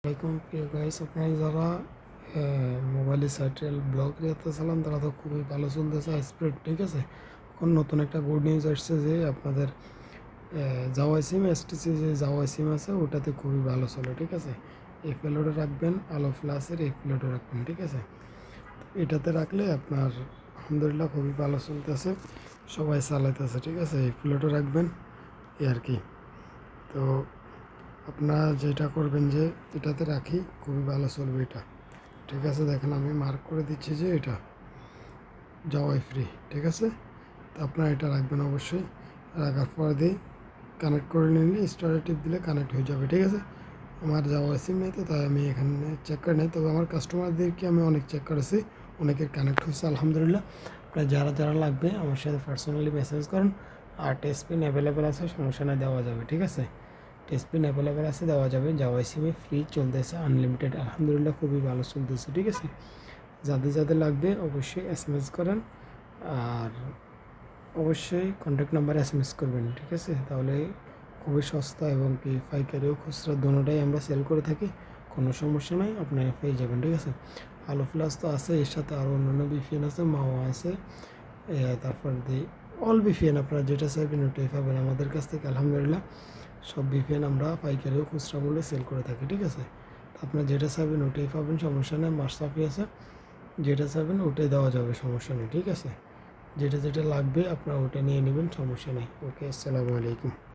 আসসালামাইকুম প্রিয় গাইস, আপনারা যারা মোবাইলে সাইটেল ব্লগ চালান তারা তো খুবই ভালো চলতেছে স্প্রেড। ঠিক আছে, এখন নতুন একটা গুড নিউজ আসছে যে আপনাদের জাওয়া সিম এসটিসি যে জাওয়া সিম আছে ওটাতে খুবই ভালো চলে। ঠিক আছে, এই ফ্লোটে রাখবেন, আলো প্লাসের এই ফ্লোটে রাখবেন। ঠিক আছে, এটাতে রাখলে আপনার আলহামদুলিল্লাহ খুবই ভালো চলতেছে, সবাই চালাইতেছে। ঠিক আছে, এই ফ্লোটে রাখবেন এই আর কি। তো আপনারা যেটা করবেন যে এটাতে রাখি খুবই ভালো চলবে এটা। ঠিক আছে, দেখেন আমি মার্ক করে দিচ্ছি যে এটা জাওয়াই ফ্রি। ঠিক আছে, তো আপনারা এটা রাখবেন অবশ্যই। রাখার পর দিয়ে কানেক্ট করে নিলে স্টারে টিপ দিলে কানেক্ট হয়ে যাবে। ঠিক আছে, আমার জাওয়াই সিম নেই তো তাই আমি এখানে চেক করে নেই, তবে আমার কাস্টমারদেরকে আমি অনেক চেক করেছি, অনেকের কানেক্ট হয়েছে আলহামদুলিল্লাহ। আপনার যারা যারা লাগবে আমার সাথে পার্সোনালি মেসেজ করুন। আর টেস্ট পিন অ্যাভেলেবেল আছে, সমস্যা না, দেওয়া যাবে। ঠিক আছে, টেস্ট পিন অ্যাভেলেবেল আছে, দেওয়া যাবে। জাওয়াই সিমে ফ্রি চলতেছে, আনলিমিটেড, আলহামদুলিল্লাহ খুবই ভালো চলতেছে। ঠিক আছে, যাদের যাদের লাগবে অবশ্যই এসএমএস করেন, আর অবশ্যই কন্ট্যাক্ট নাম্বারে এসএমএস করবেন। ঠিক আছে, তাহলে খুবই সস্তা এবং কি পাইকারি ও খুচরা দোনোটাই আমরা সেল করে থাকি, কোনো সমস্যা নাই, আপনারা পেয়ে যাবেন। ঠিক আছে, আলো প্লাস তো আছে, এর সাথে আরও অন্যান্য বিপিএন আছে, মাওয়া আছে, তারপর দিয়ে অল বিপিএন আপনারা যেটা চাইবেন ওটাই পাবেন আমাদের কাছ থেকে আলহামদুলিল্লাহ। সব বিপিএন আমরা পাইকারি ও খুচরা মূল্যে সেল করে থাকি। ঠিক আছে, তো আপনারা যেটা চাইবেন ওটাই পাবেন, সমস্যা নেই। মার্সাফি আছে, যেটা চাইবেন ওটাই দেওয়া যাবে, সমস্যা নেই। ঠিক আছে, যেটা যেটা লাগবে আপনারা ওটা নিয়ে নেবেন, সমস্যা নেই। ওকে, আসসালামু আলাইকুম।